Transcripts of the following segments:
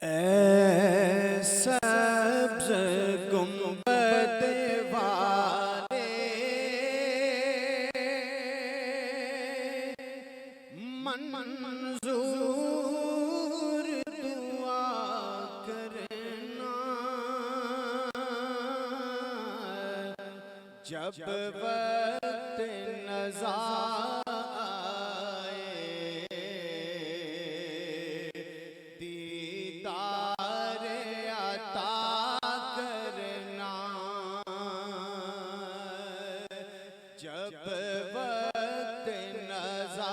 اے سبز گنبد والے منظور دعا کرنا جب وقت نزا جب وقت نزا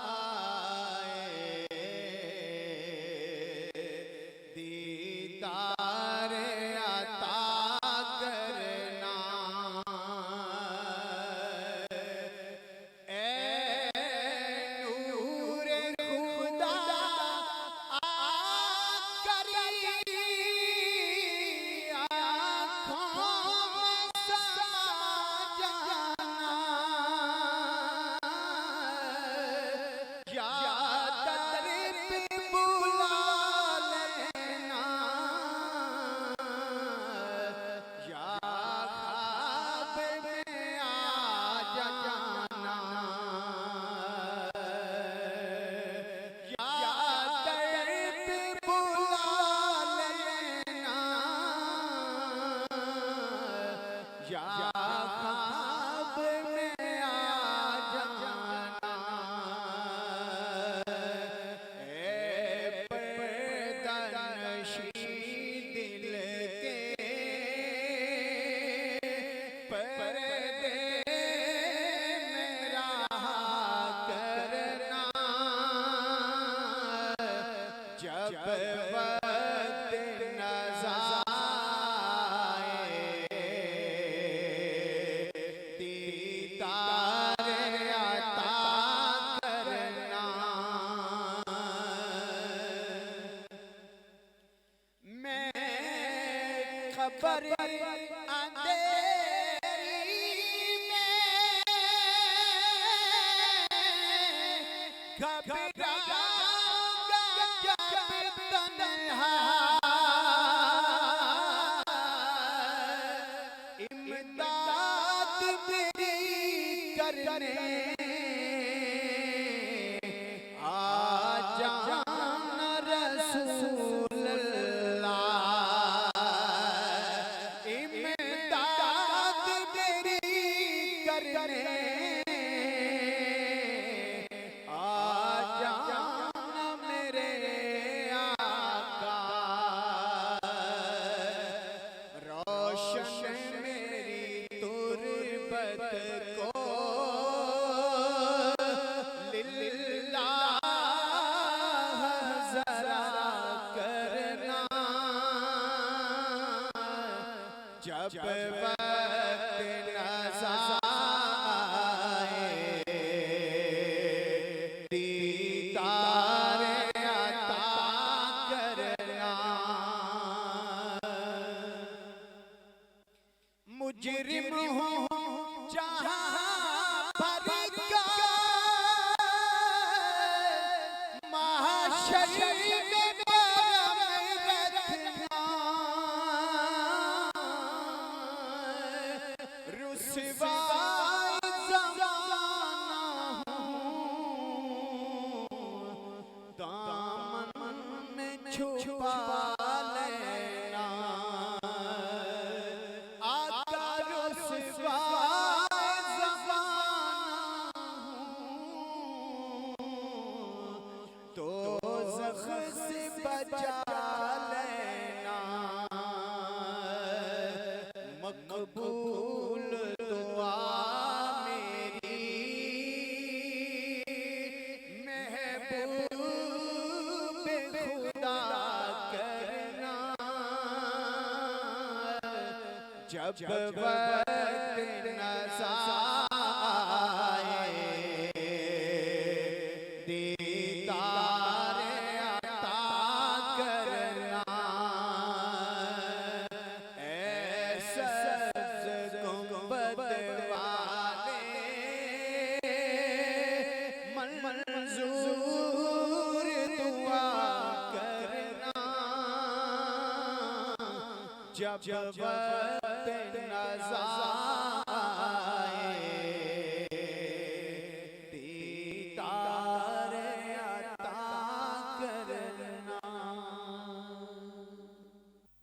آئے دیدار عطا کرنا اے نور خدا آ کری جب وقت نزا آئے دیدار عطا کرنا میں خبر اندھیری میں گھبرا امداد میری کرنے آ جانا رسول اللہ امداد میری کرنے آ جانا میرے آقا روشن کو للہ ذرا کرنا جب وقت نزا آئے دیدار عطا کرنا مجرم ہوں جہاں پر کا محشر میں برم رکھنا رسوا زمانہ ہوں دامن میں چھپا لینا دوزخ سے بچا لینا مقبول دعا میری محبوب خدا کرنا جب وقت نزا آئے دیدار عطا کرنا اے سبز گنبد والے منظور دعا کرنا جب وقت نظر آئے دیدار عطا کرنا۔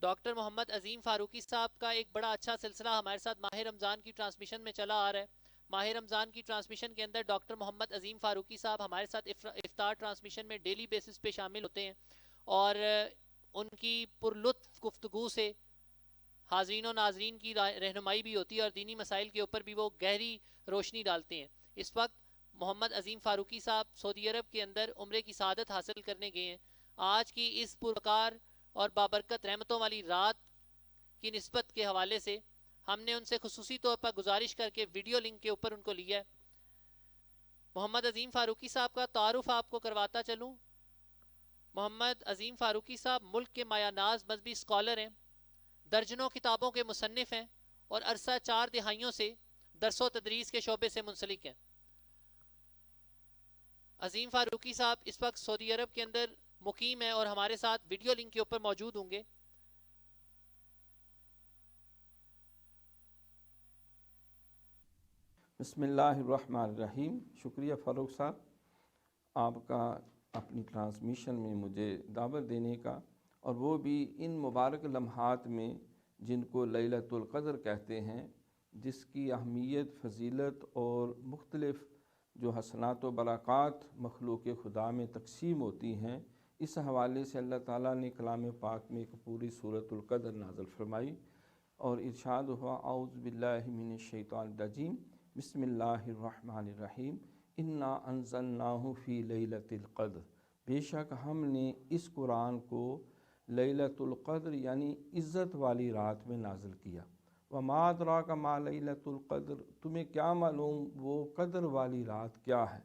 ڈاکٹر محمد عظیم فاروقی صاحب کا ایک بڑا اچھا سلسلہ ہمارے ساتھ ماہ رمضان کی ٹرانسمیشن میں چلا آ رہا ہے۔ ماہ رمضان کی ٹرانسمیشن کے اندر ڈاکٹر محمد عظیم فاروقی صاحب ہمارے ساتھ افطار ٹرانسمیشن میں ڈیلی بیسس پہ شامل ہوتے ہیں، اور ان کی پرلطف گفتگو سے حاضرین و ناظرین کی رہنمائی بھی ہوتی ہے، اور دینی مسائل کے اوپر بھی وہ گہری روشنی ڈالتے ہیں۔ اس وقت محمد عظیم فاروقی صاحب سعودی عرب کے اندر عمرے کی سعادت حاصل کرنے گئے ہیں۔ آج کی اس پروقار اور بابرکت رحمتوں والی رات کی نسبت کے حوالے سے ہم نے ان سے خصوصی طور پر گزارش کر کے ویڈیو لنک کے اوپر ان کو لیا ہے۔ محمد عظیم فاروقی صاحب کا تعارف آپ کو کرواتا چلوں۔ محمد عظیم فاروقی صاحب ملک کے مایہ ناز مذہبی اسکالر ہیں، درجنوں کتابوں کے مصنف ہیں، اور عرصہ 4 دہائیوں سے درس و تدریس کے شعبے سے منسلک ہیں۔ عظیم فاروقی صاحب اس وقت سعودی عرب کے اندر مقیم ہیں اور ہمارے ساتھ ویڈیو لنک کے اوپر موجود ہوں گے۔ بسم اللہ الرحمن الرحیم۔ شکریہ فاروق صاحب آپ کا اپنی ٹرانسمیشن میں مجھے دعوت دینے کا، اور وہ بھی ان مبارک لمحات میں جن کو لیلۃ القدر کہتے ہیں، جس کی اہمیت، فضیلت اور مختلف جو حسنات و برکات مخلوق خدا میں تقسیم ہوتی ہیں، اس حوالے سے اللہ تعالیٰ نے کلام پاک میں ایک پوری سورۃ القدر نازل فرمائی، اور ارشاد ہوا اعوذ باللہ من الشیطان الرجیم بسم اللہ الرحمن الرحیم انا انزلناہ فی لیلۃ القدر، بے شک ہم نے اس قرآن کو لیلۃ القدر یعنی عزت والی رات میں نازل کیا۔ وما ادراک ما لیلۃ القدر، تمہیں کیا معلوم وہ قدر والی رات کیا ہے؟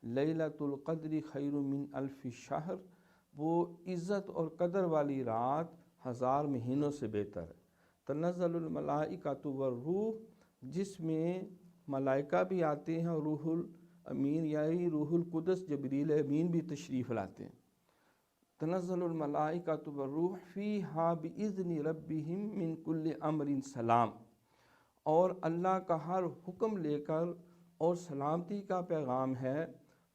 لیلۃ القدر خیر من الف شہر، وہ عزت اور قدر والی رات 1000 مہینوں سے بہتر ہے۔ تنزل الملائکۃ والروح، جس میں ملائکہ بھی آتے ہیں اور روح الامین یعنی روح القدس جبریل امین بھی تشریف لاتے ہیں۔ تنزل الملائکۃ والروح فیہا باذن ربہم من کل امر سلام، اور اللہ کا ہر حکم لے کر اور سلامتی کا پیغام ہے،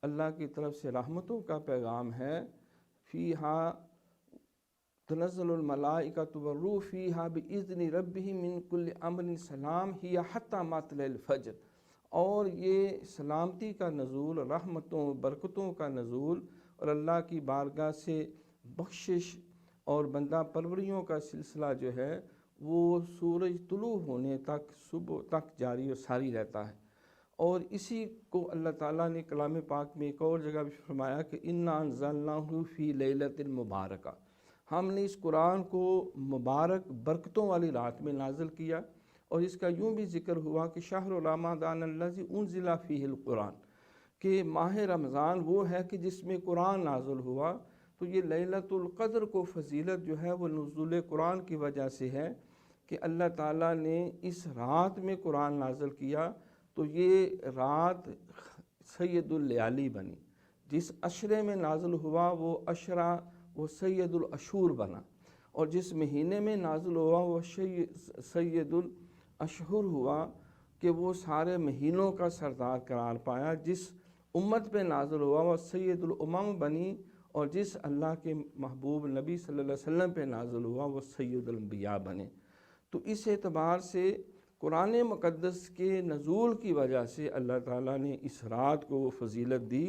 اللہ کی طرف سے رحمتوں کا پیغام ہے۔ فیہا تنزل الملائکۃ والروح فیہا باذن ربہم من کل امر سلام ہی حتی مطلع الفجر، اور یہ سلامتی کا نزول، رحمتوں برکتوں کا نزول اور اللہ کی بارگاہ سے بخشش اور بندہ پروریوں کا سلسلہ جو ہے وہ سورج طلوع ہونے تک، صبح تک جاری و ساری رہتا ہے۔ اور اسی کو اللہ تعالیٰ نے کلام پاک میں ایک اور جگہ بھی فرمایا کہ انا انزلناہ فی لیلۃ مبارکہ، ہم نے اس قرآن کو مبارک برکتوں والی رات میں نازل کیا۔ اور اس کا یوں بھی ذکر ہوا کہ شہر رمضان الذی انزل فیہ القرآن، کہ ماہ رمضان وہ ہے کہ جس میں قرآن نازل ہوا۔ تو یہ لیلۃ القدر کو فضیلت جو ہے وہ نزول قرآن کی وجہ سے ہے کہ اللہ تعالیٰ نے اس رات میں قرآن نازل کیا، تو یہ رات سید اللیالی بنی۔ جس عشرے میں نازل ہوا وہ عشرہ وہ سید الاشہر بنا، اور جس مہینے میں نازل ہوا وہ سید الاشہر ہوا کہ وہ سارے مہینوں کا سردار قرار پایا۔ جس امت پہ نازل ہوا وہ سید الامم بنی، اور جس اللہ کے محبوب نبی صلی اللہ علیہ وسلم پہ نازل ہوا وہ سید الانبیاء بنے۔ تو اس اعتبار سے قرآن مقدس کے نزول کی وجہ سے اللہ تعالیٰ نے اس رات کو وہ فضیلت دی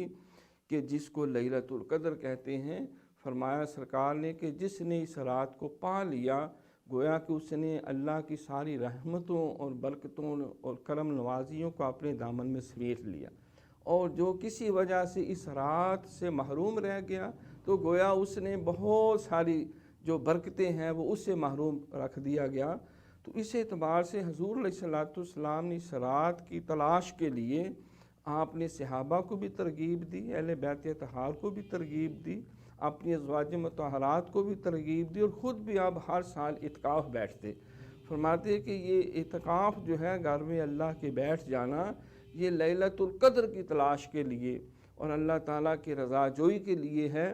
کہ جس کو لیلۃ القدر کہتے ہیں۔ فرمایا سرکار نے کہ جس نے اس رات کو پا لیا، گویا کہ اس نے اللہ کی ساری رحمتوں اور برکتوں اور کرم نوازیوں کو اپنے دامن میں سمیٹ لیا، اور جو کسی وجہ سے اس رات سے محروم رہ گیا تو گویا اس نے بہت ساری جو برکتیں ہیں وہ اس سے محروم رکھ دیا گیا۔ تو اس اعتبار سے حضور علیہ السلام نے اس رات کی تلاش کے لیے آپ نے صحابہ کو بھی ترغیب دی، اہل بیت اطہار کو بھی ترغیب دی، اپنی ازواج مطہرات کو بھی ترغیب دی، اور خود بھی آپ ہر سال اعتکاف بیٹھتے۔ فرماتے کہ یہ اعتکاف جو ہے گھر میں اللہ کے بیٹھ جانا، یہ لیلۃ القدر کی تلاش کے لیے اور اللہ تعالیٰ کی رضا جوئی کے لیے ہے۔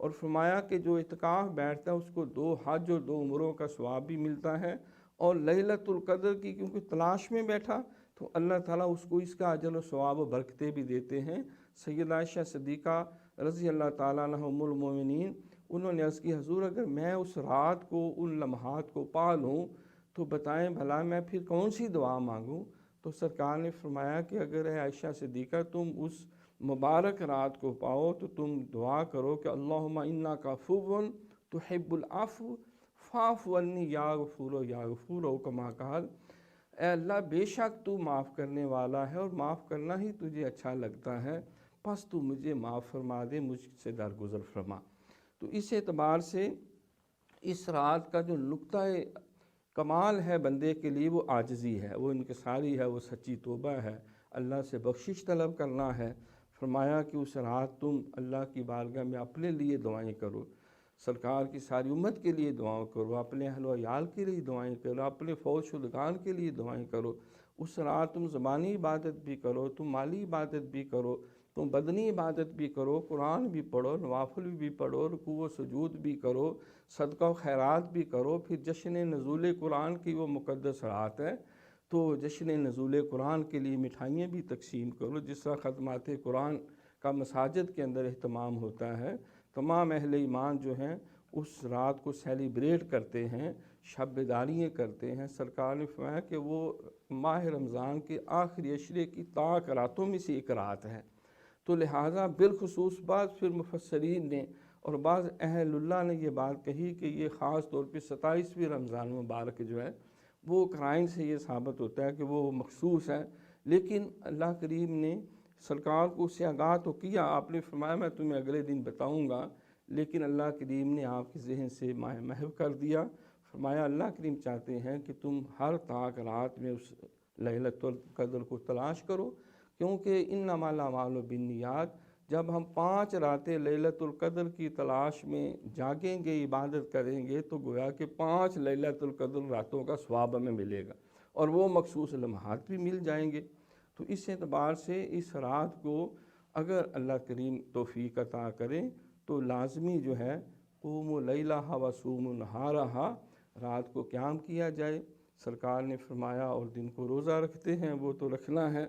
اور فرمایا کہ جو اعتکاف بیٹھتا ہے اس کو 2 حج اور 2 عمروں کا ثواب بھی ملتا ہے، اور لیلۃ القدر کی کیونکہ تلاش میں بیٹھا تو اللہ تعالیٰ اس کو اس کا اجر و ثواب و برکتیں بھی دیتے ہیں۔ سیدہ عائشہ صدیقہ رضی اللہ تعالیٰ عنہ ام المومنین، انہوں نے عرض کی حضور اگر میں اس رات کو ان لمحات کو پا لوں تو بتائیں بھلا میں پھر کون سی دعا مانگوں؟ تو سرکار نے فرمایا کہ اگر اے عائشہ صدیقہ تم اس مبارک رات کو پاؤ تو تم دعا کرو کہ اللہم انک عفو تحب العفو فاعف عنی یا غفور یا غفور، کما قال، اے اللہ بے شک تو معاف کرنے والا ہے اور معاف کرنا ہی تجھے اچھا لگتا ہے، پس تو مجھے معاف فرما دے، مجھ سے درگزر فرما۔ تو اس اعتبار سے اس رات کا جو نقطہ کمال ہے بندے کے لیے وہ عاجزی ہے، وہ انکساری ہے، وہ سچی توبہ ہے، اللہ سے بخشش طلب کرنا ہے۔ فرمایا کہ اس رات تم اللہ کی بارگاہ میں اپنے لیے دعائیں کرو، سرکار کی ساری امت کے لیے دعائیں کرو، اپنے اہل و عیال کے لیے دعائیں کرو، اپنے فوت شدگان کے لیے دعائیں کرو۔ اس رات تم زبانی عبادت بھی کرو، تم مالی عبادت بھی کرو، تم بدنی عبادت بھی کرو، قرآن بھی پڑھو، نوافل بھی پڑھو، رکوع و سجود بھی کرو، صدقہ و خیرات بھی کرو۔ پھر جشن نزول قرآن کی وہ مقدس رات ہے تو جشن نزول قرآن کے لیے مٹھائیاں بھی تقسیم کرو، جس طرح ختمات قرآن کا مساجد کے اندر اہتمام ہوتا ہے۔ تمام اہل ایمان جو ہیں اس رات کو سیلیبریٹ کرتے ہیں، شب بیداریاں کرتے ہیں۔ سرکار نے فرمایا کہ وہ ماہ رمضان کے آخری عشرے کی طاق راتوں میں سے ایک رات ہے، تو لہٰذا بالخصوص بعض پھر مفسرین نے اور بعض اہل اللہ نے یہ بات کہی کہ یہ خاص طور پہ 27ویں رمضان مبارک جو ہے وہ قرائن سے یہ ثابت ہوتا ہے کہ وہ مخصوص ہے، لیکن اللہ کریم نے سرکار کو اس سے آگاہ تو کیا، آپ نے فرمایا میں تمہیں اگلے دن بتاؤں گا، لیکن اللہ کریم نے آپ کے ذہن سے محو کر دیا۔ فرمایا اللہ کریم چاہتے ہیں کہ تم ہر طاق رات میں اس لیلۃ القدر کو تلاش کرو، کیونکہ انما الاعمال بالنیات، جب ہم 5 راتیں لیلۃ القدر کی تلاش میں جاگیں گے، عبادت کریں گے، تو گویا کہ 5 لیلۃ القدر راتوں کا ثواب ہمیں ملے گا اور وہ مخصوص لمحات بھی مل جائیں گے۔ تو اس اعتبار سے اس رات کو اگر اللہ کریم توفیق عطا کرے تو لازمی جو ہے قوموا لیلہا وصوموا نہارہا، رات کو قیام کیا جائے۔ سرکار نے فرمایا اور دن کو روزہ رکھتے ہیں وہ تو رکھنا ہے،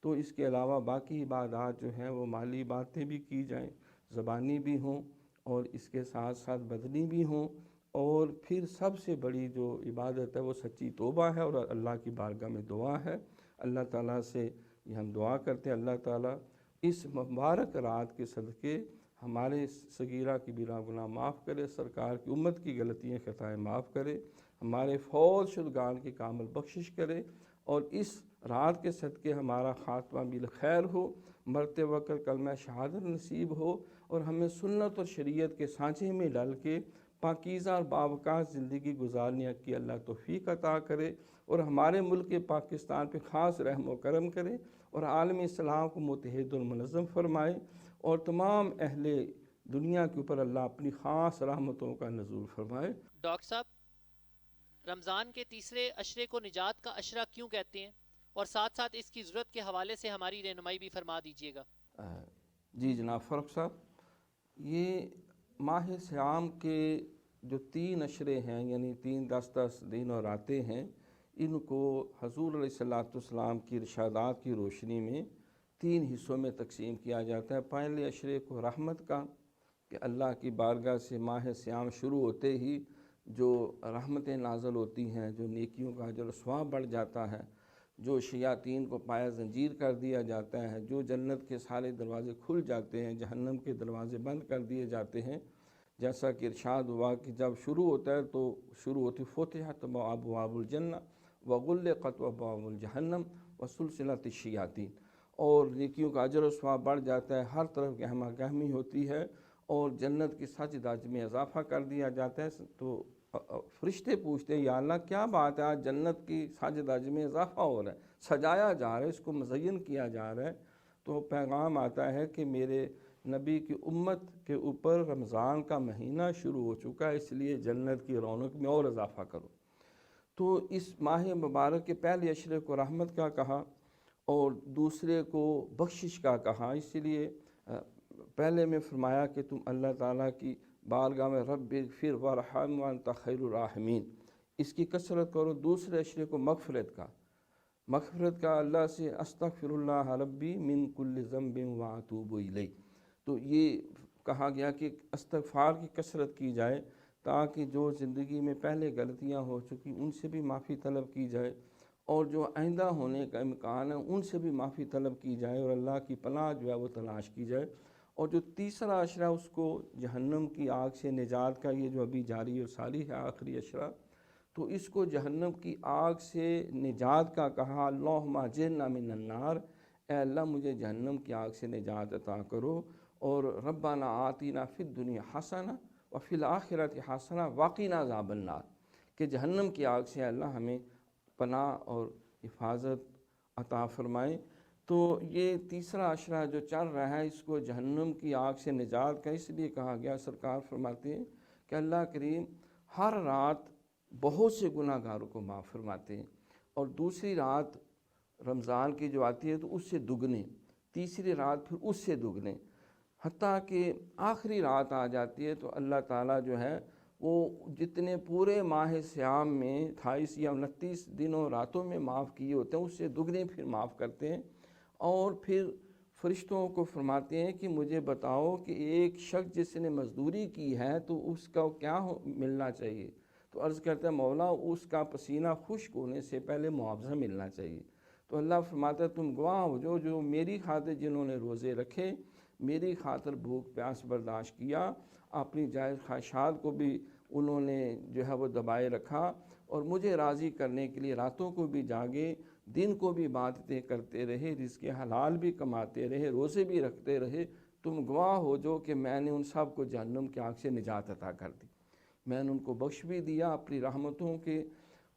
تو اس کے علاوہ باقی عبادات جو ہیں وہ مالی باتیں بھی کی جائیں، زبانی بھی ہوں اور اس کے ساتھ ساتھ بدنی بھی ہوں، اور پھر سب سے بڑی جو عبادت ہے وہ سچی توبہ ہے اور اللہ کی بارگاہ میں دعا ہے۔ اللہ تعالیٰ سے یہ ہم دعا کرتے ہیں اللہ تعالیٰ اس مبارک رات کے صدقے ہمارے صغیرہ کبیرہ گناہ معاف کرے، سرکار کی امت کی غلطیاں خطائیں معاف کرے، ہمارے فوت شدگان کی کامل بخشش کرے، اور اس رات کے صدقے ہمارا خاتمہ بالخیر ہو، مرتے وقت کلمہ شہادت نصیب ہو، اور ہمیں سنت اور شریعت کے سانچے میں ڈال کے پاکیزہ اور باوقار زندگی گزارنے کی اللہ توفیق عطا کرے، اور ہمارے ملک پاکستان پہ خاص رحم و کرم کرے، اور عالم اسلام کو متحد اور منظم فرمائے، اور تمام اہل دنیا کے اوپر اللہ اپنی خاص رحمتوں کا نزول فرمائے۔ ڈاکٹر صاحب، رمضان کے تیسرے عشرے کو نجات کا عشرہ کیوں کہتے ہیں، اور ساتھ ساتھ اس کی ضرورت کے حوالے سے ہماری رہنمائی بھی فرما دیجیے گا۔ جی جناب فاروق صاحب، یہ ماہ سیام کے جو 3 عشرے ہیں، یعنی 3 10 دن اور راتیں ہیں، ان کو حضور علیہ الصلوۃ والسلام کی ارشادات کی روشنی میں 3 حصوں میں تقسیم کیا جاتا ہے۔ پہلے عشرے کو رحمت کا، کہ اللہ کی بارگاہ سے ماہ سیام شروع ہوتے ہی جو رحمتیں نازل ہوتی ہیں، جو نیکیوں کا اجر و ثواب بڑھ جاتا ہے، جو شیاطین کو پایا زنجیر کر دیا جاتا ہے، جو جنت کے سارے دروازے کھل جاتے ہیں، جہنم کے دروازے بند کر دیے جاتے ہیں۔ جیسا کہ ارشاد ہوا کہ جب شروع ہوتا ہے تو شروع ہوتی فتحت ابواب الجنہ وغلقت ابواب الجہنم وسلسلۃ الشیاطین، اور نیکیوں کا اجر و ثواب بڑھ جاتا ہے، ہر طرف گہما گہمی ہوتی ہے، اور جنت کی سج دج میں اضافہ کر دیا جاتا ہے۔ تو فرشتے پوچھتے ہیں یا اللہ کیا بات ہے، آج جنت کی سج دج میں اضافہ ہو رہا ہے، سجایا جا رہا ہے، اس کو مزین کیا جا رہا ہے۔ تو پیغام آتا ہے کہ میرے نبی کی امت کے اوپر رمضان کا مہینہ شروع ہو چکا ہے، اس لیے جنت کی رونق میں اور اضافہ کرو۔ تو اس ماہ مبارک کے پہلے عشرے کو رحمت کا کہا اور دوسرے کو بخشش کا کہا، اس لیے پہلے میں فرمایا کہ تم اللہ تعالیٰ کی بارگاہ میں رب اغفر وارحم وانت خیر الراحمین، اس کی کثرت کرو۔ دوسرے اشرے کو مغفرت کا اللہ سے استغفر اللہ ربی من کل ذنب واتوب الیہ، تو یہ کہا گیا کہ استغفار کی کثرت کی جائے تاکہ جو زندگی میں پہلے غلطیاں ہو چکی ان سے بھی معافی طلب کی جائے، اور جو آئندہ ہونے کا امکان ہے ان سے بھی معافی طلب کی جائے، اور اللہ کی پناہ جو ہے وہ تلاش کی جائے۔ اور جو تیسرا اشرہ اس کو جہنم کی آگ سے نجات کا، یہ جو ابھی جاری اور ساری ہے آخری اشرہ، تو اس کو جہنم کی آگ سے نجات کا کہا، اللہم اجرنا من النار، اے اللہ مجھے جہنم کی آگ سے نجات عطا کرو، اور ربنا آتینا فی الدنیا حسنہ وفی الآخرۃ حسنہ وقنا عذاب النار، کہ جہنم کی آگ سے اللہ ہمیں پناہ اور حفاظت عطا فرمائے۔ تو یہ تیسرا اشرہ جو چل رہا ہے اس کو جہنم کی آگ سے نجات کا اس لیے کہا گیا، سرکار فرماتے ہیں کہ اللہ کریم ہر رات بہت سے گناہ گاروں کو معاف فرماتے ہیں، اور دوسری رات رمضان کی جو آتی ہے تو اس سے دگنے، تیسری رات پھر اس سے دگنے، حتیٰ کہ آخری رات آ جاتی ہے تو اللہ تعالیٰ جو ہے وہ جتنے پورے ماہ سیام میں 28 یا 29 دنوں راتوں میں معاف کیے ہوتے ہیں اس سے دگنے پھر معاف کرتے ہیں، اور پھر فرشتوں کو فرماتے ہیں کہ مجھے بتاؤ کہ ایک شخص جس نے مزدوری کی ہے تو اس کا کیا ملنا چاہیے، تو عرض کرتا ہے مولا اس کا پسینہ خشک ہونے سے پہلے معاوضہ ملنا چاہیے۔ تو اللہ فرماتا ہے تم گواہ ہو جو میری خاطر جنہوں نے روزے رکھے، میری خاطر بھوک پیاس برداشت کیا، اپنی جائز خواہشات کو بھی انہوں نے جو ہے وہ دبائے رکھا، اور مجھے راضی کرنے کے لیے راتوں کو بھی جاگے، دن کو بھی عبادتیں کرتے رہے، رزق حلال بھی کماتے رہے، روزے بھی رکھتے رہے، تم گواہ ہو جو کہ میں نے ان سب کو جہنم کی آگ سے نجات عطا کر دی، میں نے ان کو بخش بھی دیا، اپنی رحمتوں کے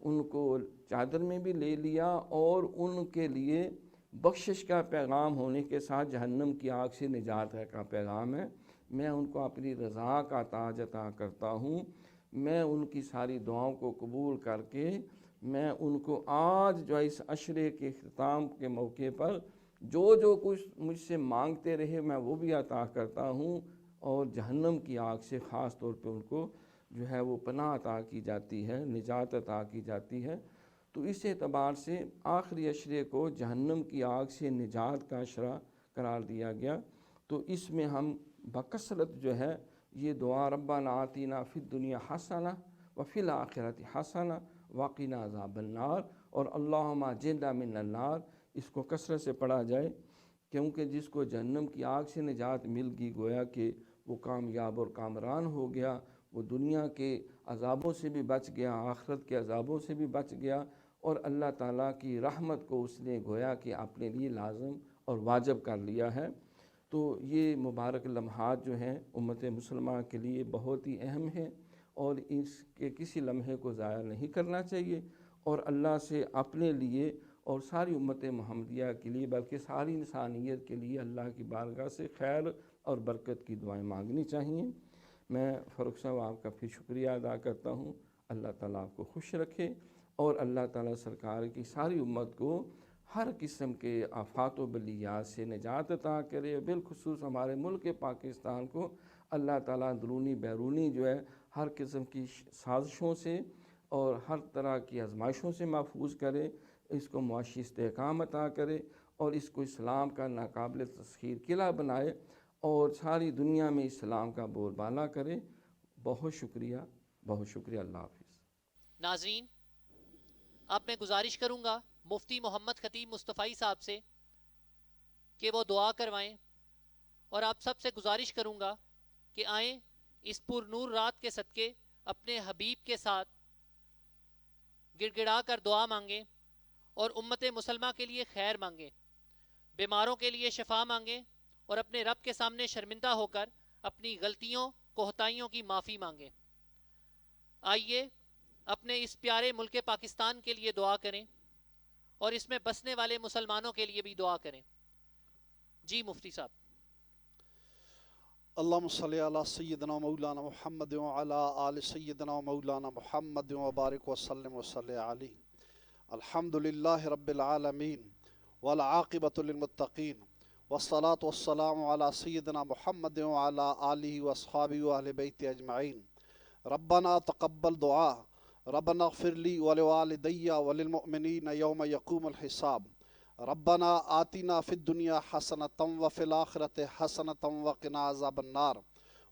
ان کو چادر میں بھی لے لیا، اور ان کے لیے بخشش کا پیغام ہونے کے ساتھ جہنم کی آگ سے نجات کا پیغام ہے۔ میں ان کو اپنی رضا کا تاج عطا کرتا ہوں، میں ان کی ساری دعاؤں کو قبول کر کے میں ان کو آج جو اس عشرے کے اختتام کے موقع پر جو کچھ مجھ سے مانگتے رہے میں وہ بھی عطا کرتا ہوں، اور جہنم کی آگ سے خاص طور پہ ان کو جو ہے وہ پناہ عطا کی جاتی ہے، نجات عطا کی جاتی ہے۔ تو اس اعتبار سے آخری عشرے کو جہنم کی آگ سے نجات کا عشرہ قرار دیا گیا، تو اس میں ہم بکثرت جو ہے یہ دعا ربنا آتینا فی الدنیا حسنہ وفی الآخرۃ حسنہ وقنا عذاب النار اور اللہم اجرنا من النار، اس کو کثرت سے پڑھا جائے، کیونکہ جس کو جہنم کی آگ سے نجات مل گئی گویا کہ وہ کامیاب اور کامران ہو گیا، وہ دنیا کے عذابوں سے بھی بچ گیا، آخرت کے عذابوں سے بھی بچ گیا، اور اللہ تعالیٰ کی رحمت کو اس نے گویا کہ اپنے لیے لازم اور واجب کر لیا ہے۔ تو یہ مبارک لمحات جو ہیں امت مسلمہ کے لیے بہت ہی اہم ہیں، اور اس کے کسی لمحے کو ضائع نہیں کرنا چاہیے، اور اللہ سے اپنے لیے اور ساری امت محمدیہ کے لیے بلکہ ساری انسانیت کے لیے اللہ کی بارگاہ سے خیر اور برکت کی دعائیں مانگنی چاہیے۔ میں فاروق صاحب آپ کا پھر شکریہ ادا کرتا ہوں، اللہ تعالیٰ آپ کو خوش رکھے، اور اللہ تعالیٰ سرکار کی ساری امت کو ہر قسم کے آفات و بلیات سے نجات عطا کرے، بالخصوص ہمارے ملک پاکستان کو اللہ تعالیٰ اندرونی بیرونی جو ہے ہر قسم کی سازشوں سے اور ہر طرح کی آزمائشوں سے محفوظ کرے، اس کو معاشی استحکام عطا کرے، اور اس کو اسلام کا ناقابل تسخیر قلعہ بنائے، اور ساری دنیا میں اسلام کا بول بالا کرے۔ بہت شکریہ، بہت شکریہ، اللہ حافظ۔ ناظرین، اب میں گزارش کروں گا مفتی محمد خطیب مصطفی صاحب سے کہ وہ دعا کروائیں، اور آپ سب سے گزارش کروں گا کہ آئیں اس پر نور رات کے صدقے اپنے حبیب کے ساتھ گڑ گڑا کر دعا مانگیں، اور امت مسلمہ کے لیے خیر مانگیں، بیماروں کے لیے شفا مانگیں، اور اپنے رب کے سامنے شرمندہ ہو کر اپنی غلطیوں کوتاہیوں کی معافی مانگیں۔ آئیے اپنے اس پیارے ملک پاکستان کے لیے دعا کریں، اور اس میں بسنے والے مسلمانوں کے لیے بھی دعا کریں۔ جی مفتی صاحب۔ اللہم صلی علی سیدنا مولانا محمد وعلی آل سیدنا مولانا محمد، وبارک وسلم علیہ۔ الحمدللہ رب العالمین، والعاقبۃ للمتقین، ولا عدوان الا علی الظالمین، والصلاة والسلام علی سید الانبیاء والمرسلین، سیدنا و مولانا محمد وعلی آلہ وصحبہ اجمعین۔ اللہ تعالیٰ والصلاة والسلام على سيدنا محمد وعلى آله وأصحابه وأهل بيته أجمعين. ربنا تقبل دعاء. ربنا اغفر لي ولوالدي وللمؤمنين يوم يقوم الحساب. ربنا آتنا في الدنيا حسنة وفي الآخرة حسنة وقنا عذاب النار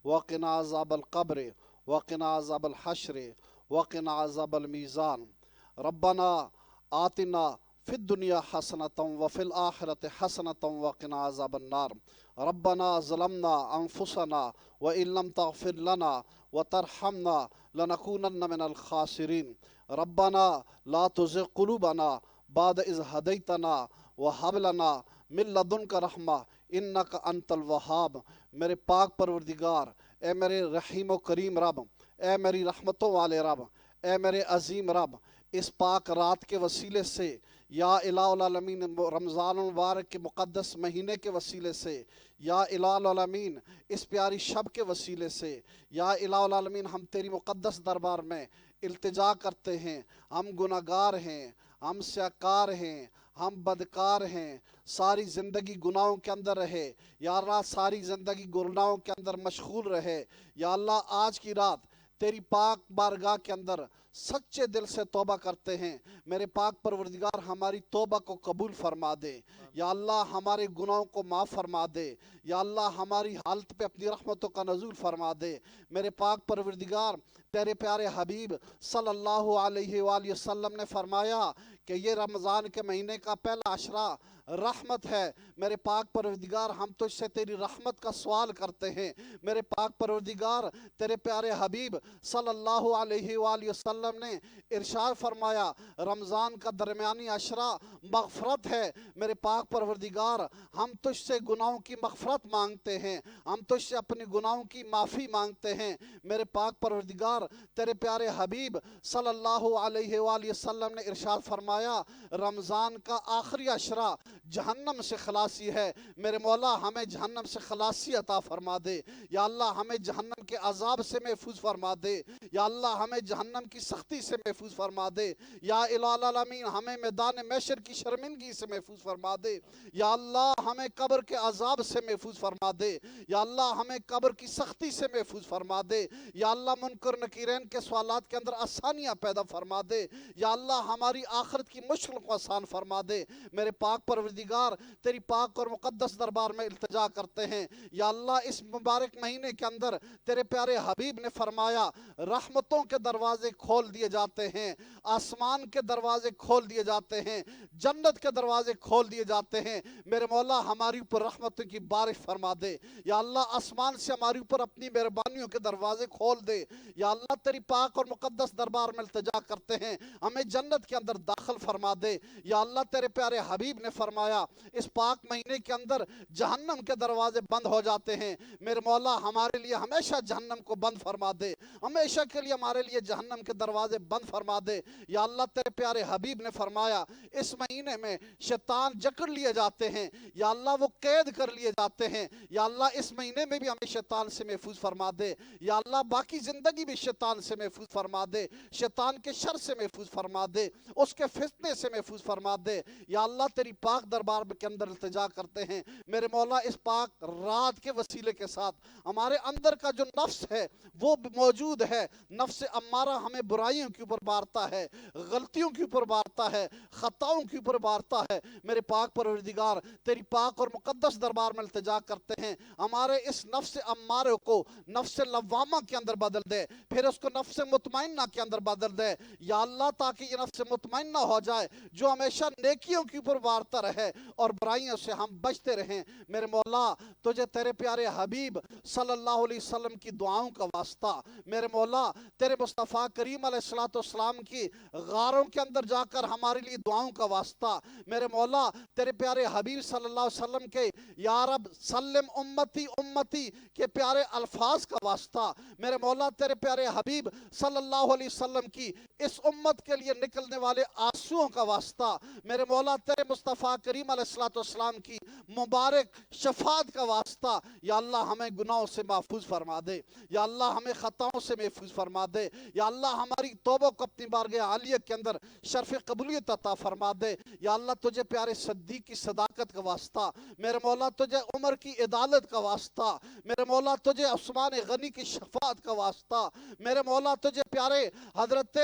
وقنا عذاب القبر وقنا عذاب الحشر وقنا عذاب الميزان. ربنا آتنا في الدنيا حسنة وفي الآخرة حسنة وقنا عذاب النار. ربنا ظلمنا أنفسنا وإن لم تغفر لنا وترحمنا لنكونن من الخاسرين. ربنا لا تزغ قلوبنا بعد إذ هديتنا وهب لنا من لدنك رحمة إنك أنت الوهاب. میرے پاک پروردگار، اے میرے رحیم و کریم رب، اے میری رحمتوں والے رب، اے میرے عظیم رب، اس پاک رات کے وسیلے سے، یا الہ العالمین رمضان المبارک کے مقدس مہینے کے وسیلے سے، یا الہ العالمین اس پیاری شب کے وسیلے سے، یا الہ العالمین ہم تیری مقدس دربار میں التجا کرتے ہیں. ہم گناہگار ہیں، ہم سیاکار ہیں، ہم بدکار ہیں، ساری زندگی گناہوں کے اندر رہے. یا اللہ ساری زندگی گناہوں کے اندر مشغول رہے. یا اللہ آج کی رات تیری پاک بارگاہ کے اندر سچے دل سے توبہ کرتے ہیں. میرے پاک پروردگار ہماری توبہ کو قبول فرما دے. یا اللہ ہمارے گناہوں کو معاف فرما دے. یا اللہ ہماری حالت پہ اپنی رحمتوں کا نزول فرما دے. میرے پاک پروردگار تیرے پیارے حبیب صلی اللہ علیہ وآلہ وسلم نے فرمایا کہ یہ رمضان کے مہینے کا پہلا عشرہ رحمت ہے. میرے پاک پروردگار ہم تجھ سے تیری رحمت کا سوال کرتے ہیں. میرے پاک پروردگار تیرے پیارے حبیب صلی اللہ علیہ وآلہ وسلم نے ارشاد فرمایا رمضان کا درمیانی عشرہ مغفرت ہے. میرے پاک پروردگار ہم تجھ سے گناہوں کی مغفرت مانگتے ہیں، ہم تجھ سے اپنی گناہوں کی معافی مانگتے ہیں. میرے پاک پروردگار تیرے پیارے حبیب صلی اللہ علیہ وآلہ وسلم نے ارشاد فرمایا رمضان کا آخری عشرہ جہنم سے خلاصی ہے. میرے مولا ہمیں جہنم سے خلاصی عطا فرما دے. یا اللہ ہمیں جہنم کے عذاب سے محفوظ فرما دے. یا اللہ ہمیں جہنم کی سختی سے محفوظ فرما دے. یا الہ العالمین ہمیں میدان محشر کی شرمندگی سے محفوظ فرما دے. یا اللہ ہمیں قبر کے عذاب سے محفوظ فرما دے. یا اللہ ہمیں قبر کی سختی سے محفوظ فرما دے. یا اللہ منکر نکیرین کے سوالات کے اندر آسانیاں پیدا فرما دے. یا اللہ ہماری آخرت کی مشکل کو آسان فرما دے. میرے پاک پروردگار تیری پاک اور مقدس دربار میں التجا کرتے ہیں. یا اللہ اس مبارک مہینے کے اندر تیرے پیارے حبیب نے فرمایا رحمتوں کے دروازے کھول دیے جاتے ہیں، آسمان کے دروازے کھول دیے جاتے ہیں، جنت کے دروازے کھول دیے جاتے ہیں. میرے مولا ہماری اوپر رحمتوں کی بارش فرما دے. یا اللہ آسمان سے ہماری اوپر اپنی مہربانیوں کے دروازے کھول دے. یا اللہ تیری پاک اور مقدس دربار میں التجا کرتے ہیں ہمیں جنت کے اندر داخل فرما دے. یا اللہ تیرے پیارے حبیب نے فرمایا اس پاک مہینے کے اندر جہنم کے دروازے بند ہو جاتے ہیں. میرے مولا ہمارے لیے ہمیشہ جہنم کو بند فرما دے، ہمیشہ کے لیے ہمارے لیے جہنم کے دروازے بند فرما دے. یا اللہ تیرے پیارے حبیب نے فرمایا اس مہینے میں شیطان جکڑ لیے جاتے ہیں. یا اللہ وہ قید کر لیے جاتے ہیں. یا اللہ اس مہینے میں بھی ہمیں شیطان سے محفوظ فرما دے. یا اللہ باقی زندگی بھی شیطان سے محفوظ فرما دے، شیطان کے شر سے محفوظ فرما دے، اس کے فتنے سے محفوظ فرما دے. یا اللہ تیری پاک دربار کے اندر التجا کرتے ہیں میرے مولا اس پاک رات کے وسیلے کے ساتھ ہمارے اندر کا جو نفس ہے وہ موجود ہے. نفس امارہ ہمیں برائیوں کے اوپر بارتا ہے، غلطیوں کے اوپر بارتا ہے، خطاؤں کے اوپر بارتا ہے. میرے پاک پروردگار تیری پاک اور مقدس دربار میں التجا کرتے ہیں ہمارے اس نفس امارہ کو نفس لوامہ کے اندر بدل دے، پھر اس کو نفس مطمئنہ کے اندر بدل دے. یا اللہ تاکہ یہ نفس مطمئنہ ہو جائے جو ہمیشہ نیکیوں کے اوپر بارتا رہے اور برائیوں سے ہم بچتے رہیں. میرے مولا تجھے تیرے پیارے حبیب صلی اللہ علیہ وسلم کی دعاؤں کا واسطہ، میرے مولا تیرے مصطفیٰ کریم علیہ السلام کی غاروں کے اندر جا کر ہمارے لیے دعاؤں کا واسطہ، میرے مولا تیرے پیارے حبیب صلی اللہ علیہ وسلم کے یا رب سلم امتی امتی کے پیارے الفاظ کا واسطہ، میرے مولا تیرے پیارے حبیب صلی اللہ علیہ وسلم کی اس امت کے لیے نکلنے والے آنسوؤں کا واسطہ، میرے مولا تیرے مصطفیٰ کریم علیہ السلام کی مبارک شفاعت کا واسطہ یا اللہ ہمیں گناہوں سے محفوظ فرما دے، یا اللہ ہمیں خطاؤں سے محفوظ فرما دے، یا اللہ ہماری توبہ کو اپنی بارگاہ عالیہ کے اندر شرف قبولیت عطا فرما دے، یا اللہ تجھے پیارے صدیق کی صداقت کا واسطہ، میرے مولا تجھے عمر کی عدالت کا واسطہ، میرے مولا تجھے عثمان غنی کی شفاعت کا واسطہ، میرے مولا تجھے پیارے حضرت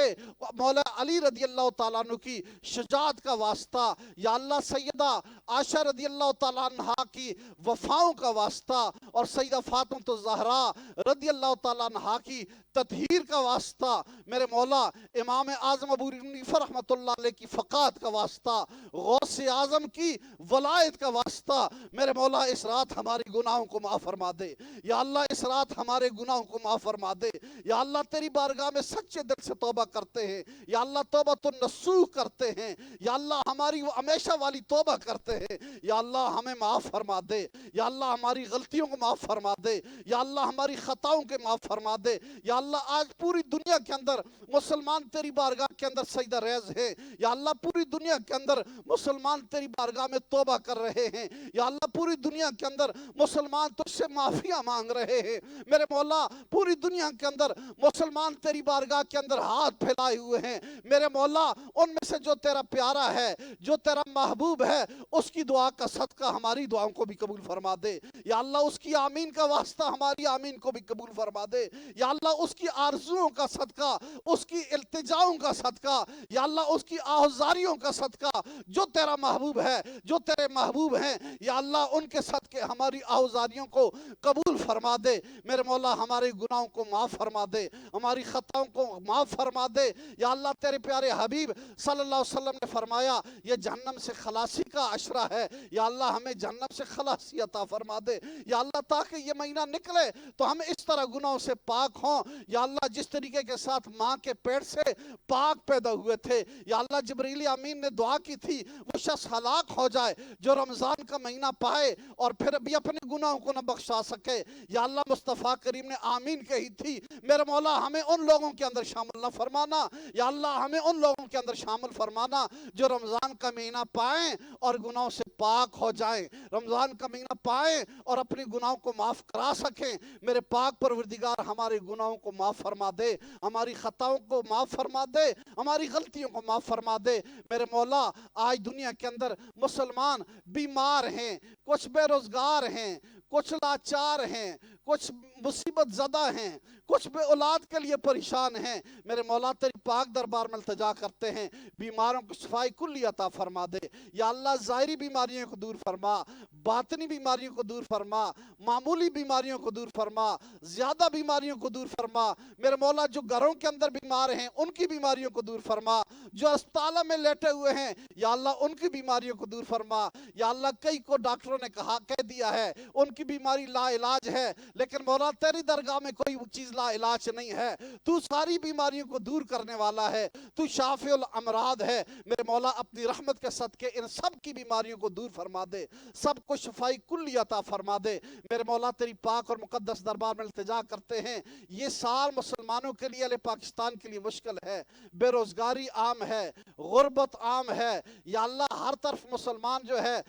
مولا علی رضی اللہ تعالیٰ عنہ کی شجاعت کا واسطہ، یا اللہ سیدہ عائشہ رضی اللہ تعالیٰ عنہ کی وفاؤں کا واسطہ، اور سیدہ فاطمہ الزہرا رضی اللہ تعالیٰ عنہ کی تطہیر کا واسطہ، میرے مولا امام اعظم ابو حنیفہ رحمۃ اللہ علیہ کی فقاہت کا واسطہ، غوث اعظم کی ولایت کا واسطہ، میرے مولا اس رات ہماری گناہوں کو معاف فرما دے، یا اللہ اس رات ہمارے گناہوں کو معاف فرما دے، یا اللہ تیری بارگاہ میں سچے دل سے توبہ کرتے ہیں، یا اللہ توبۃ النصوح کرتے ہیں، یا اللہ ہماری وہ ہمیشہ والی توبہ کرتے ہیں، یا اللہ ہمیں معاف فرما دے، یا اللہ ہماری غلطیوں کو معاف فرما دے، یا اللہ ہماری خطاؤں کے معاف فرما دے، یا اللہ آج پوری دنیا کے اندر مسلمان تیری بارگاہ کے اندر سجدہ ریز ہے، یا اللہ پوری دنیا کے اندر مسلمان تیری بارگاہ میں توبہ کر رہے ہیں، یا اللہ پوری دنیا کے اندر مسلمان تجھ سے معافیاں مانگ رہے ہیں، میرے مولا پوری دنیا کے اندر مسلمان تیری بارگاہ کے اندر ہاتھ پھیلائے ہوئے ہیں، میرے مولا ان میں سے جو تیرا پیارا ہے، جو تیرا محبوب ہے، اس کی دعا کا صدقہ ہماری دعاؤں کو بھی قبول فرما دے، یا اللہ اس کی آمین کا واسطہ ہماری آمین کو بھی قبول فرما دے، یا اللہ اس کی آرزوؤں کا صدقہ، اس کی التجاؤں کا صدقہ، یا اللہ اس کی آہذاریوں کا صدقہ، جو تیرا محبوب ہے، جو تیرے محبوب ہیں، یا اللہ ان کے صدقے ہماری آہذاریوں کو قبول فرما دے، میرے مولا ہمارے گناہوں کو معاف فرما دے، ہماری خطاؤں کو معاف فرما دے، یا اللہ تیرے پیارے حبیب صلی اللہ علیہ وسلم نے فرمایا یہ جہنم سے خلاصی کا عشرہ ہے، یا اللہ ہمیں جہنم سے خلاصی عطا فرما دے، یا اللہ تاکہ یہ مہینہ نکلے تو ہم اس طرح گناہوں سے پاک ہوں، یا اللہ جس طریقے کے ساتھ ماں کے پیٹ سے پاک پیدا ہوئے تھے، یا اللہ جبریل امین نے دعا کی تھی وہ شخص ہلاک ہو جائے جو رمضان کا مہینہ پائے اور پھر بھی اپنے گناہوں کو نہ بخشا سکے، یا اللہ مصطفیٰ کریم نے آمین کہی تھی، میرے مولا ہمیں ان لوگوں کے اندر شامل نہ فرمانا، یا اللہ ہمیں ان لوگوں کے اندر شامل فرمانا جو رمضان کا مہینہ پائیں اور گناہوں سے پاک ہو جائیں، رمضان کا مہینہ پائیں اور اپنے گناہوں کو معاف کرا سکیں، میرے پاک پروردگار ہمارے گناہوں کو معاف فرما دے، ہماری خطاؤں کو معاف فرما دے، ہماری غلطیوں کو معاف فرما دے، میرے مولا آج دنیا کے اندر مسلمان بیمار ہیں، کچھ بے روزگار ہیں، کچھ لاچار ہیں، کچھ مصیبت زدہ ہیں، کچھ بے اولاد کے لیے پریشان ہیں، میرے مولا تیری پاک دربار میں التجا کرتے ہیں، بیماروں کو شفائی کلی عطا فرما دے، یا اللہ ظاہری بیماریوں کو دور فرما، باطنی بیماریوں کو دور فرما، معمولی بیماریوں کو دور فرما، زیادہ بیماریوں کو دور فرما، میرے مولا جو گھروں کے اندر بیمار ہیں ان کی بیماریوں کو دور فرما، جو اسپتالوں میں لیٹے ہوئے ہیں یا اللہ ان کی بیماریوں کو دور فرما، یا اللہ کئی کو ڈاکٹروں نے کہہ دیا ہے ان کی بیماری لا علاج ہے، لیکن مولا تیری درگاہ میں کوئی چیز لا علاج نہیں ہے، تو ساری بیماریوں کو دور کرنے والا ہے، تو شافع الامراض ہے، میرے مولا اپنی رحمت کے صدقے ان سب کی بیماریوں کو دور فرما دے، سب کو شفائی کلی عطا فرما دے، میرے مولا تیری پاک اور مقدس دربار میں التجا کرتے ہیں، یہ سال مسلمانوں کے لیے پاکستان کے لیے مشکل ہے، بے روزگاری عام ہے، غربت عام ہے، یا اللہ ہر طرف مسلمان جو ہے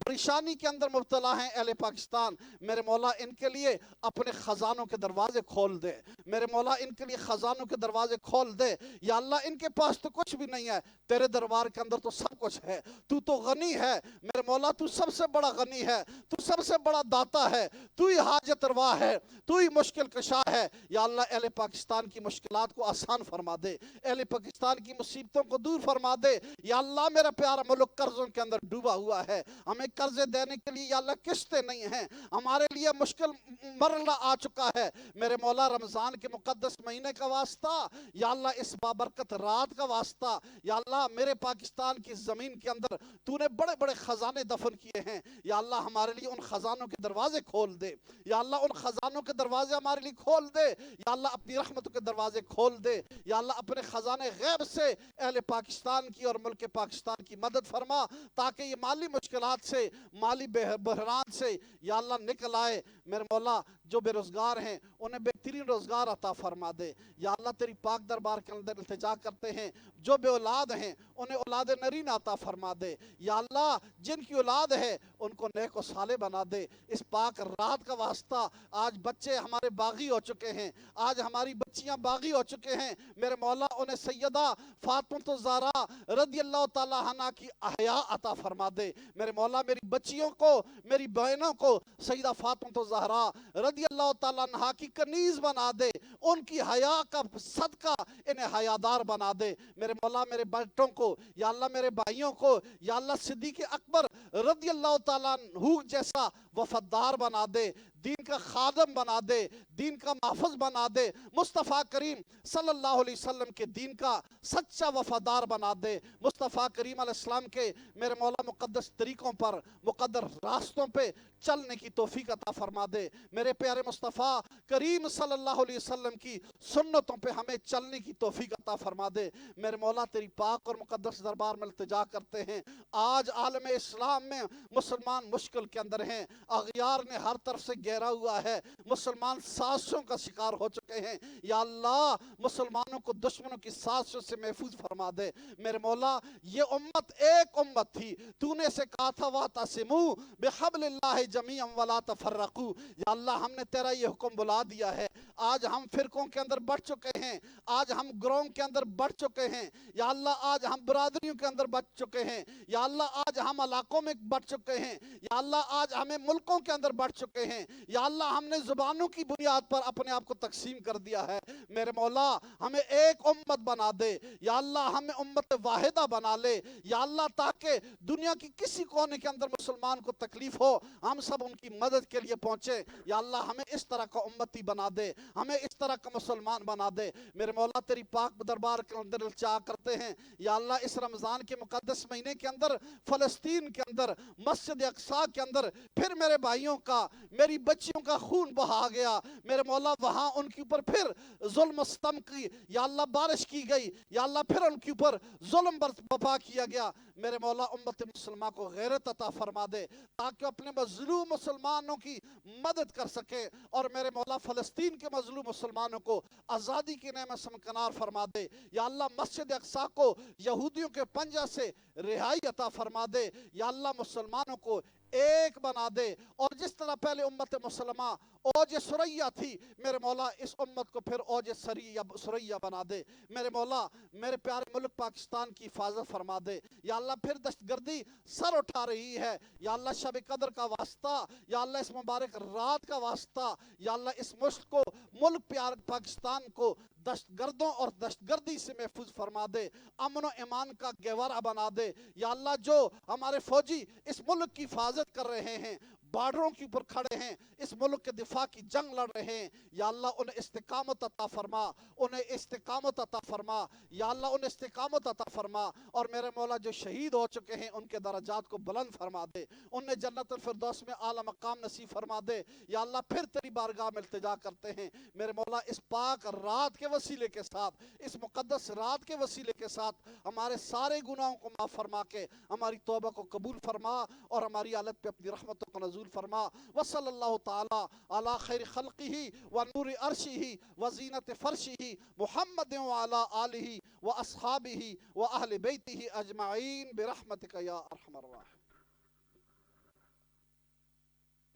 پریشانی کے اندر مبتلا ہیں، اہل پاکستان میرے مولا ان کے لیے اپنے خزانوں کے دروازے کھول دے، میرے مولا ان کے لیے خزانوں کے دروازے کھول دے، یا اللہ ان کے پاس تو کچھ بھی نہیں ہے، تیرے دربار کے اندر تو سب کچھ ہے، تو غنی ہے میرے مولا، تو سب سے بڑا غنی ہے، تو سب سے بڑا داتا ہے، تو ہی حاجت روا ہے، تو ہی مشکل کشا ہے، یا اللہ اہل پاکستان کی مشکلات کو آسان فرما دے، اہل پاکستان کی مصیبتوں کو دور فرما دے، یا اللہ میرا پیارا ملک قرضوں کے اندر ڈوبا ہوا ہے، ہمیں قرضے دینے کے لیے یا اللہ قسطیں نہیں ہیں، ہمارے لیے مشکل مرحلہ آ چکا ہے، میرے مولا رمضان کے مقدس مہینے کا واسطہ، یا اللہ اس بابرکت رات کا واسطہ، یا اللہ میرے پاکستان کی زمین کے اندر تو نے بڑے بڑے خزانے دفن کیے ہیں، یا اللہ ہمارے لیے ان خزانوں کے دروازے کھول دے، یا اللہ ان خزانوں کے دروازے ہمارے لیے کھول دے، یا اللہ اپنی رحمتوں کے دروازے کھول دے، یا اللہ اپنے خزانے غیب سے اہل پاکستان کی اور ملک پاکستان کی مدد فرما، تاکہ یہ مالی مشکلات سے، مالی بحران سے یا اللہ نکل آئے، میرے مولا جو بے روزگار ہیں انہیں بے بہترین روزگار عطا فرما دے. یا اللہ تیری پاک دربار کے اندر التجا کرتے ہیں جو بے اولاد ہیں انہیں اولاد نرین عطا فرما دے. یا اللہ جن کی اولاد ہے ان کو نیک و صالح بنا دے. اس پاک رات کا واسطہ آج بچے ہمارے باغی ہو چکے ہیں, آج ہماری بچیاں باغی ہو چکے ہیں. میرے مولا انہیں سیدہ فاطمہ الزہرا رضی اللہ تعالیٰ عنہ کی احیاء عطا فرما دے. میرے مولا میری بچیوں کو, میری بہنوں کو سیدہ فاطمہ الزہرا رضی اللہ تعالیٰ عنہ کی کنیز بنا دے. ان کی حیا کا صدقہ انہیں حیادار بنا دے. میرے مولا میرے بیٹوں کو, یا اللہ میرے بھائیوں کو, یا اللہ صدیق اکبر رضی اللہ تعالیٰ عنہ جیسا وفادار بنا دے, دین کا خادم بنا دے, دین کا محافظ بنا دے. مصطفیٰ کریم صلی اللہ علیہ وسلم کے دین کا سچا وفادار بنا دے. مصطفیٰ کریم علیہ السلام کے میرے مولا مقدس طریقوں پر, مقدس راستوں پہ چلنے کی توفیق عطا فرما دے. میرے پیارے مصطفیٰ کریم صلی اللہ علیہ وسلم کی سنتوں پہ ہمیں چلنے کی توفیق عطا فرما دے. میرے مولا تیری پاک اور مقدس دربار میں التجا کرتے ہیں. آج عالم اسلام میں مسلمان مشکل کے اندر ہیں, اغیار نے ہر طرف سے گھیرا ہوا ہے, مسلمان سازشوں کا شکار ہو چکے ہیں. یا اللہ مسلمانوں کو دشمنوں کی سازشوں سے محفوظ فرما دے. میرے مولا یہ امت ایک امت تھی, تو نے سے کہا تھا وَاعْتَصِمُوا بِحَبْلِ اللَّهِ جَمِيعًا وَلَا تَفَرَّقُوا. یا اللہ ہم نے تیرا یہ حکم بلا دیا ہے. آج ہم فرقوں کے اندر بڑھ چکے ہیں, آج ہم گروہوں کے اندر بڑھ چکے ہیں. یا اللہ آج ہم برادریوں کے اندر بڑھ چکے ہیں. یا اللہ آج ہم علاقوں میں بڑھ چکے ہیں. یا اللہ آج ہمیں ملکوں کے اندر بڑھ چکے ہیں. یا اللہ ہم نے زبانوں کی بنیاد پر اپنے آپ کو تقسیم کر دیا ہے. میرے مولا ہمیں ایک امت بنا دے. یا اللہ ہمیں امت واحدہ بنا لے. یا اللہ تاکہ دنیا کی کسی کونے کے اندر مسلمان کو تکلیف ہو ہم سب ان کی مدد کے لیے پہنچے. یا اللہ ہمیں اس طرح کا امتی بنا دے, ہمیں اس طرح کا مسلمان بنا دے. میرے مولا تیری پاک دربار کے اندر التجا کرتے ہیں. یا اللہ اس رمضان کے مقدس مہینے کے اندر فلسطین کے اندر مسجد اقصی کے اندر پھر میرے بھائیوں کا, میری بچیوں کا خون بہا گیا. میرے مولا وہاں ان کے اوپر پھر ظلم و ستم کی یا اللہ بارش کی گئی. یا اللہ پھر ان کے اوپر ظلم برپا کیا گیا. میرے مولا امت مسلمہ کو غیرت عطا فرما دے تاکہ اپنے مظلوم مسلمانوں کی مدد کر سکے. اور میرے مولا فلسطین کے مظلوم مسلمانوں کو آزادی کی نعمت سے مکنار فرما دے. یا اللہ مسجد اقصی کو یہودیوں کے پنجہ سے رہائی عطا فرما دے. یا اللہ مسلمانوں کو ایک بنا دے. اور جس طرح پہلے امت مسلمہ اوج سریہ تھی, میرے مولا اس امت کو پھر اوج سریہ بنا دے. میرے مولا میرے پیارے ملک پاکستان کی حفاظت فرما دے. یا اللہ پھر دہشت گردی سر اٹھا رہی ہے. یا اللہ شب قدر کا واسطہ, یا اللہ اس مبارک رات کا واسطہ, یا اللہ اس ملک کو, ملک پیار پاکستان کو دہشت گردوں اور دہشت گردی سے محفوظ فرما دے. امن و ایمان کا گہوارہ بنا دے. یا اللہ جو ہمارے فوجی اس ملک کی حفاظت کر رہے ہیں, بارڈروں کے اوپر کھڑے ہیں, اس ملک کے دفاع کی جنگ لڑ رہے ہیں, یا اللہ انہیں استقامت عطا فرما, انہیں استقامت عطا فرما. یا اللہ انہیں استقامت عطا فرما. اور میرے مولا جو شہید ہو چکے ہیں ان کے درجات کو بلند فرما دے, انہیں جنت الفردوس میں اعلیٰ مقام نصیب فرما دے. یا اللہ پھر تیری بارگاہ میں التجا کرتے ہیں. میرے مولا اس پاک رات کے وسیلے کے ساتھ, اس مقدس رات کے وسیلے کے ساتھ ہمارے سارے گناہوں کو معاف فرما کے ہماری توبہ کو قبول فرما اور ہماری حالت پہ اپنی رحمتوں کو نزول فرما. وصلی اللہ تعالی علی خیر خلقہ ونور عرشہ وزینت فرشہ محمد وعلی آلہ واصحابہ واہل بیتہ اجمعین برحمتک یا ارحم الراحمین.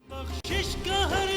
بخشش کا ہر